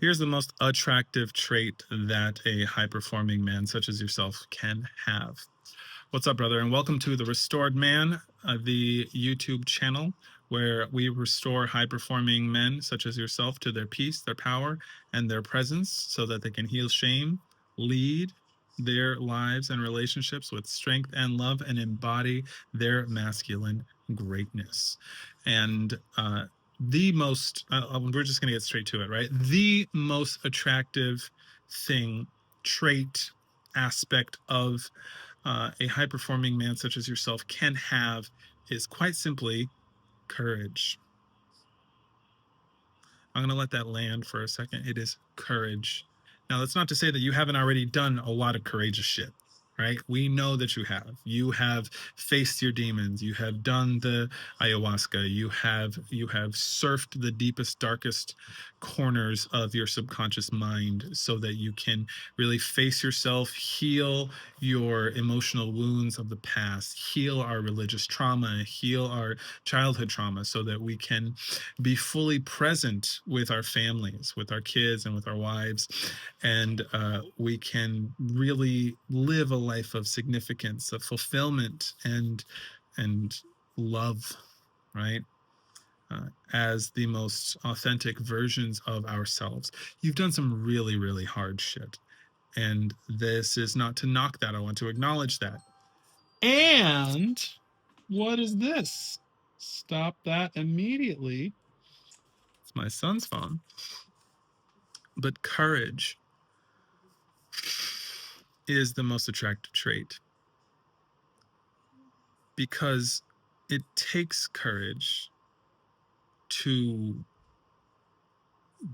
Here's the most attractive trait that a high-performing man such as yourself can have. What's up, brother? And welcome to The Restored Man, the YouTube channel where we restore high-performing men such as yourself to their peace, their power, and their presence so that they can heal shame, lead their lives and relationships with strength and love, and embody their masculine greatness. And we're just going to get straight to it, right? The most attractive thing, trait, aspect of a high performing man such as yourself can have is quite simply courage. I'm going to let that land for a second. It is courage. Now, that's not to say that you haven't already done a lot of courageous shit, right? We know that you have. You have faced your demons. You have done the ayahuasca. You have surfed the deepest, darkest corners of your subconscious mind so that you can really face yourself, heal your emotional wounds of the past, heal our religious trauma, heal our childhood trauma so that we can be fully present with our families, with our kids, and with our wives, and we can really live a life of significance, of fulfillment, and love, right? As the most authentic versions of ourselves. You've done some really, really hard shit. And this is not to knock that. I want to acknowledge that. And what is this? Stop that immediately. It's my son's phone. But courage is the most attractive trait because it takes courage to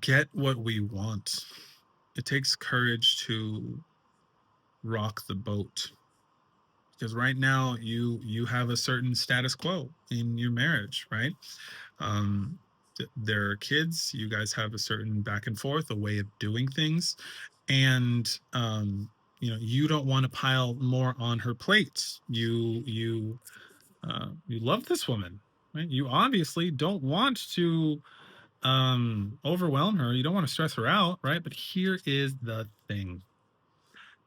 get what we want. It takes courage to rock the boat. Because right now you have a certain status quo in your marriage, right? There are kids. You guys have a certain back and forth, a way of doing things, and you don't want to pile more on her plate. You love this woman, right? You obviously don't want to overwhelm her. You don't want to stress her out, right? But here is the thing.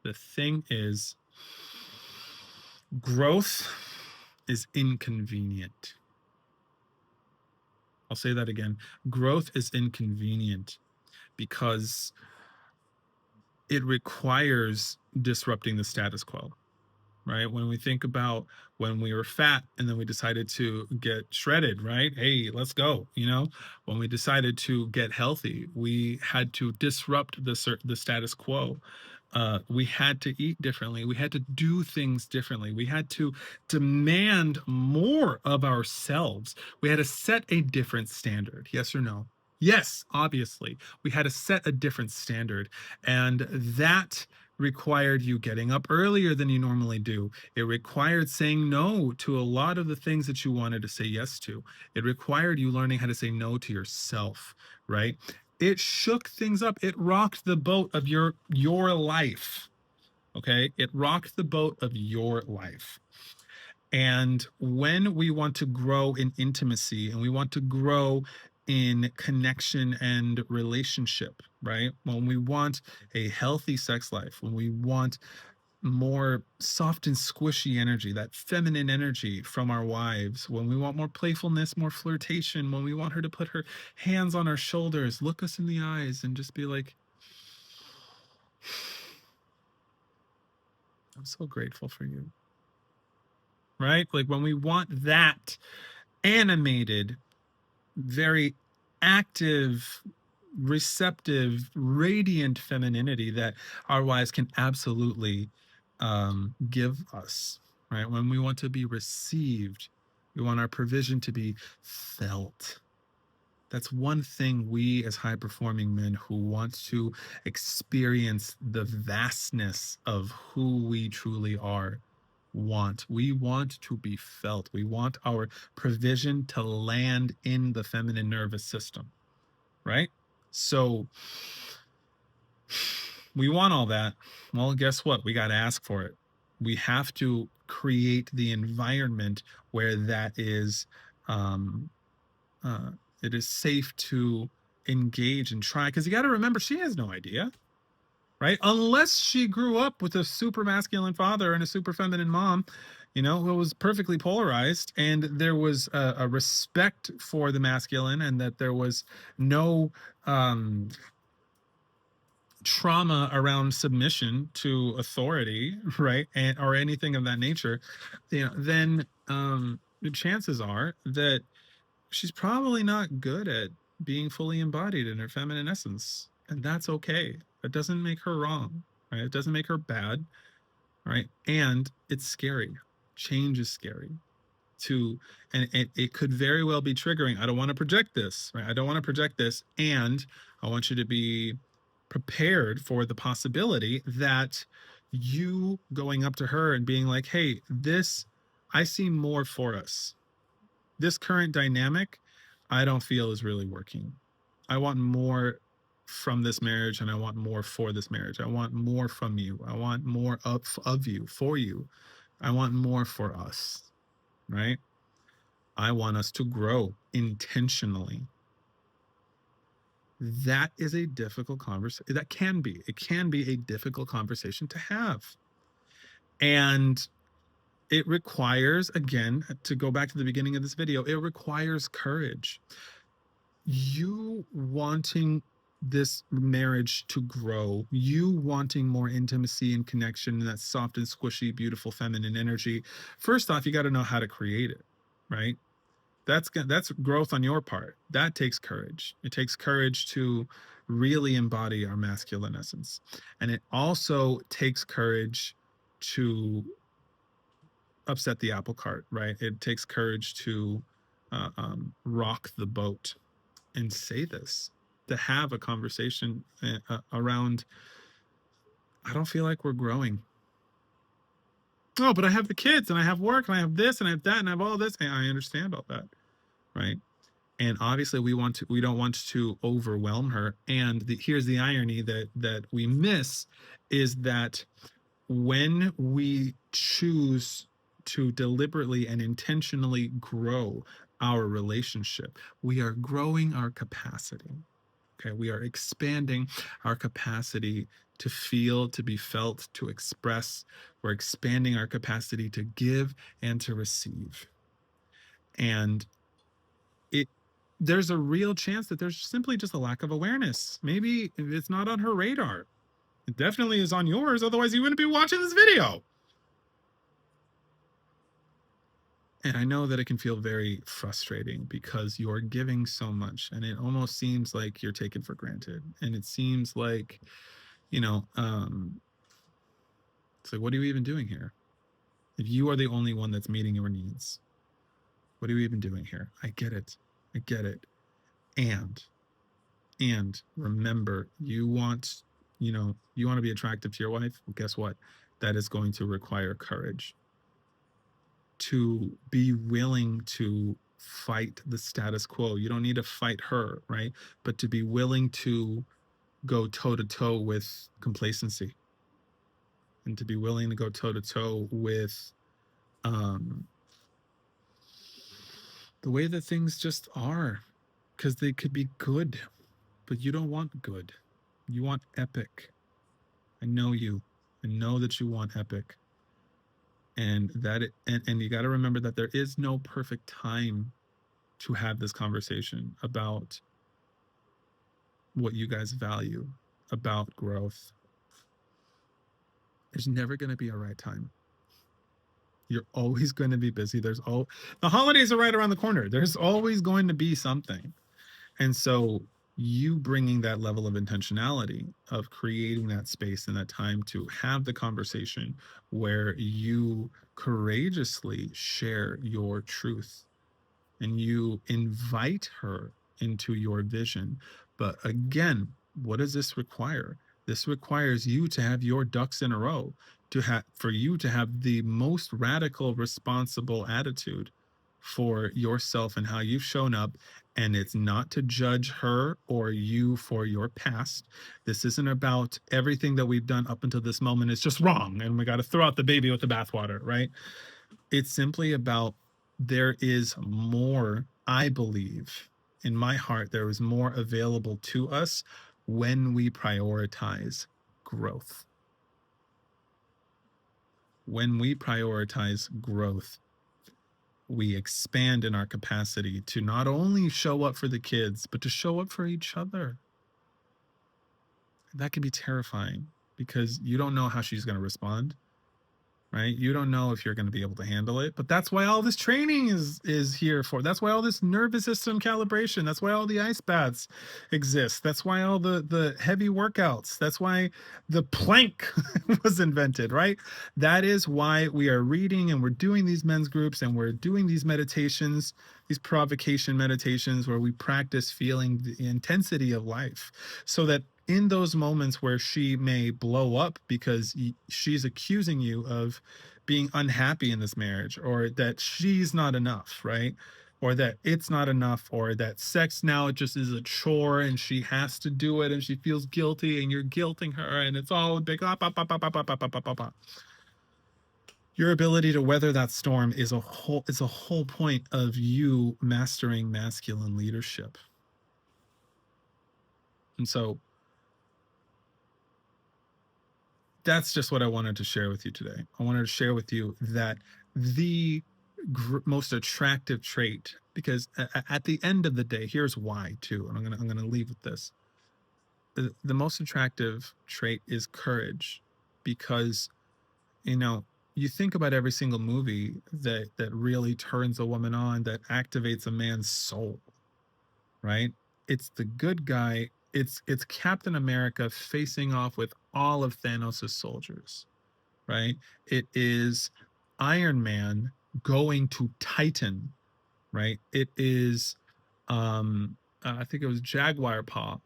The thing is, growth is inconvenient. I'll say that again. Growth is inconvenient because it requires disrupting the status quo, right? When we think about when we were fat and then we decided to get shredded, right? Hey, let's go. When we decided to get healthy, we had to disrupt the status quo. We had to eat differently. We had to do things differently. We had to demand more of ourselves. We had to set a different standard. Yes or no? Yes, obviously. We had to set a different standard. And that required you getting up earlier than you normally do. It required saying no to a lot of the things that you wanted to say yes to. It required you learning how to say no to yourself, right? It shook things up. It rocked the boat of your life. Okay? It rocked the boat of your life. And when we want to grow in intimacy and we want to grow in connection and relationship, right? When we want a healthy sex life, when we want more soft and squishy energy, that feminine energy from our wives, when we want more playfulness, more flirtation, when we want her to put her hands on our shoulders, look us in the eyes, and just be like, I'm so grateful for you. Right? Like when we want that animated, very active, receptive, radiant femininity that our wives can absolutely give us, right? When we want to be received, we want our provision to be felt. That's one thing we as high performing men who want to experience the vastness of who we truly are want. We want to be felt. We want our provision to land in the feminine nervous system, right? So we want all that. Well, guess what? We got to ask for it. We have to create the environment where that is it is safe to engage and try, because you got to remember, she has no idea, right? Unless she grew up with a super masculine father and a super feminine mom, who was perfectly polarized, and there was a respect for the masculine, and that there was no trauma around submission to authority, right? And or anything of that nature, then the chances are that she's probably not good at being fully embodied in her feminine essence. And that's okay. That doesn't make her wrong, right? It doesn't make her bad, right? And it's scary. Change is scary to, and it could very well be triggering. I don't want to project this, right? I don't want to project this. And I want you to be prepared for the possibility that you going up to her and being like, hey, I see more for us. This current dynamic, I don't feel is really working. I want more from this marriage, and I want more for this marriage. I want more from you. I want more of you, for you. I want more for us, right? I want us to grow intentionally. That is a difficult conversation. It can be a difficult conversation to have. And it requires, again, to go back to the beginning of this video, it requires courage. You wanting this marriage to grow, you wanting more intimacy and connection, and that soft and squishy, beautiful feminine energy. First off, you got to know how to create it, right? That's growth on your part. That takes courage. It takes courage to really embody our masculine essence. And it also takes courage to upset the apple cart, right? It takes courage to rock the boat and say this, to have a conversation around, I don't feel like we're growing. Oh, but I have the kids, and I have work, and I have this, and I have that, and I have all this. And I understand all that, right? And obviously we don't want to overwhelm her. And here's the irony that we miss, is that when we choose to deliberately and intentionally grow our relationship, we are growing our capacity. Okay, we are expanding our capacity to feel, to be felt, to express. We're expanding our capacity to give and to receive. And there's a real chance that there's simply just a lack of awareness. Maybe it's not on her radar. It definitely is on yours. Otherwise, you wouldn't be watching this video. And I know that it can feel very frustrating because you're giving so much, and it almost seems like you're taken for granted. And it seems like, it's like, what are you even doing here? If you are the only one that's meeting your needs, what are you even doing here? I get it. I get it. And remember, you want to be attractive to your wife. Well, guess what? That is going to require courage to be willing to fight the status quo. You don't need to fight her, right? But to be willing to go toe to toe with complacency, and to be willing to go toe to toe with the way that things just are, because they could be good, but you don't want good. You want epic. I know you. I know that you want epic. And and you got to remember that there is no perfect time to have this conversation about what you guys value, about growth. There's never going to be a right time. You're always going to be busy. The holidays are right around the corner. There's always going to be something. And so you bringing that level of intentionality of creating that space and that time to have the conversation where you courageously share your truth and you invite her into your vision. But again, what does this require? This requires you to have your ducks in a row, for you to have the most radical, responsible attitude for yourself and how you've shown up. And it's not to judge her or you for your past. This isn't about everything that we've done up until this moment is just wrong and we got to throw out the baby with the bathwater, right? It's simply about, there is more, I believe, in my heart, there is more available to us when we prioritize growth. When we prioritize growth, we expand in our capacity to not only show up for the kids, but to show up for each other. That can be terrifying because you don't know how she's going to respond, right? You don't know if you're going to be able to handle it, but that's why all this training is here for. That's why all this nervous system calibration, that's why all the ice baths exist. That's why all the heavy workouts, that's why the plank was invented, right? That is why we are reading and we're doing these men's groups and we're doing these meditations, these provocation meditations where we practice feeling the intensity of life, so that in those moments where she may blow up because she's accusing you of being unhappy in this marriage, or that she's not enough, right? Or that it's not enough, or that sex now it just is a chore and she has to do it and she feels guilty and you're guilting her and it's all a big your ability to weather that storm is a whole point of you mastering masculine leadership. And so that's just what I wanted to share with you today. I wanted to share with you that the most attractive trait, because at the end of the day, here's why too, and I'm gonna leave with this. The most attractive trait is courage, because you know you think about every single movie that really turns a woman on, that activates a man's soul, right? It's the good guy. It's Captain America facing off with all of Thanos' soldiers, right? It is Iron Man going to Titan, right? It is, I think it was Jaguar Paw,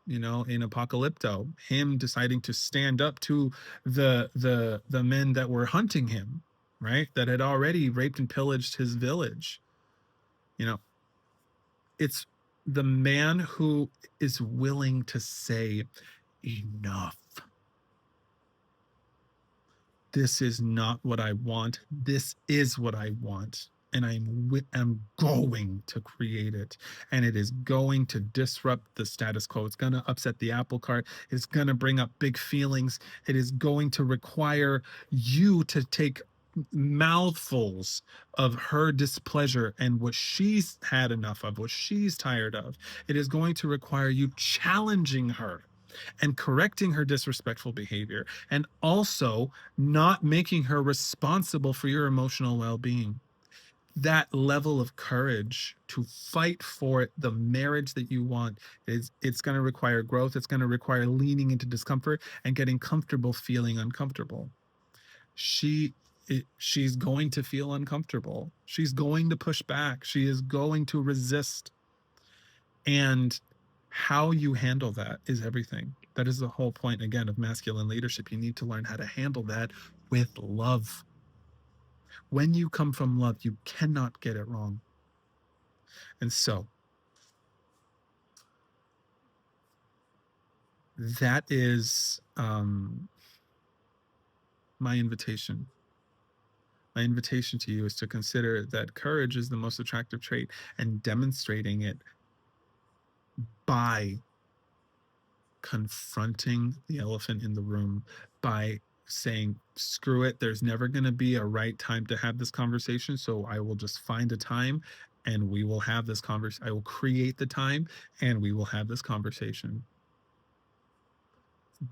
in Apocalypto, him deciding to stand up to the men that were hunting him, right? That had already raped and pillaged his village. You know, it's the man who is willing to say, enough. This is not what I want. This is what I want. And I'm going to create it. And it is going to disrupt the status quo. It's going to upset the apple cart. It's going to bring up big feelings. It is going to require you to take mouthfuls of her displeasure and what she's had enough of, what she's tired of. It is going to require you challenging her and correcting her disrespectful behavior, and also not making her responsible for your emotional well-being. That level of courage to fight for the marriage that you want, it's going to require growth. It's going to require leaning into discomfort and getting comfortable feeling uncomfortable. She's going to feel uncomfortable. She's going to push back. She is going to resist. And how you handle that is everything. That is the whole point, again, of masculine leadership. You need to learn how to handle that with love. When you come from love, you cannot get it wrong. And so that is my invitation. My invitation to you is to consider that courage is the most attractive trait, and demonstrating it by confronting the elephant in the room, by saying, screw it, there's never going to be a right time to have this conversation. So I will just find a time and we will have this conversation. I will create the time and we will have this conversation.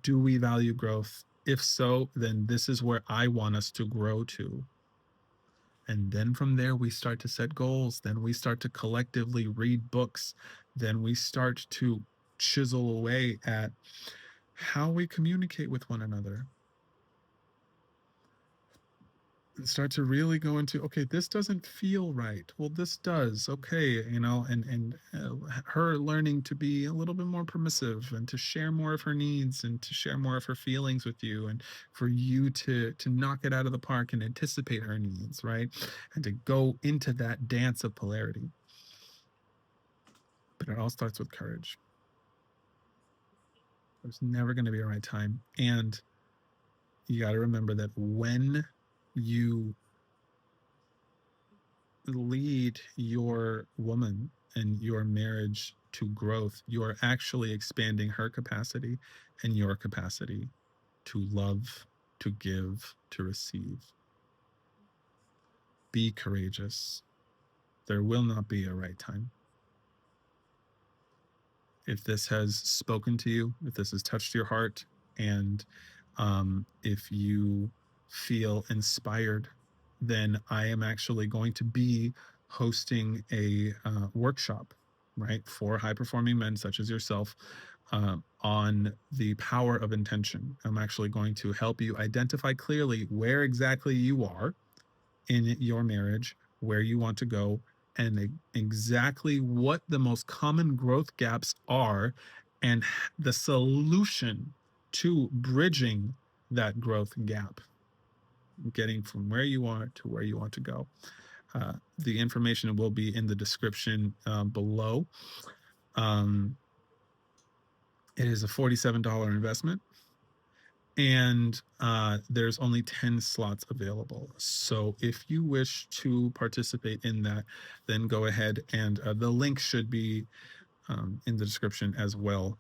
Do we value growth? If so, then this is where I want us to grow to. And then from there, we start to set goals. Then we start to collectively read books. Then we start to chisel away at how we communicate with one another, and start to really go into, okay, this doesn't feel right. Well, this does. Okay, and her learning to be a little bit more permissive and to share more of her needs and to share more of her feelings with you, and for you to knock it out of the park and anticipate her needs, right? And to go into that dance of polarity. But it all starts with courage. There's never going to be a right time. And you got to remember that when you lead your woman and your marriage to growth, you are actually expanding her capacity and your capacity to love, to give, to receive. Be courageous. There will not be a right time. If this has spoken to you, if this has touched your heart, and if you feel inspired, then I am actually going to be hosting a workshop, right, for high performing men such as yourself on the power of intention. I'm actually going to help you identify clearly where exactly you are in your marriage, where you want to go, and exactly what the most common growth gaps are, and the solution to bridging that growth gap, getting from where you are to where you want to go. The information will be in the description below. It is a $47 investment, and there's only 10 slots available. So if you wish to participate in that, then go ahead, and the link should be in the description as well.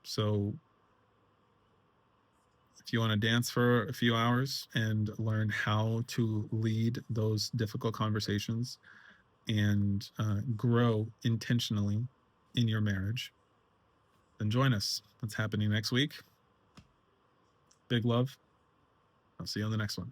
So if you want to dance for a few hours and learn how to lead those difficult conversations and grow intentionally in your marriage, then join us. That's happening next week. Big love. I'll see you on the next one.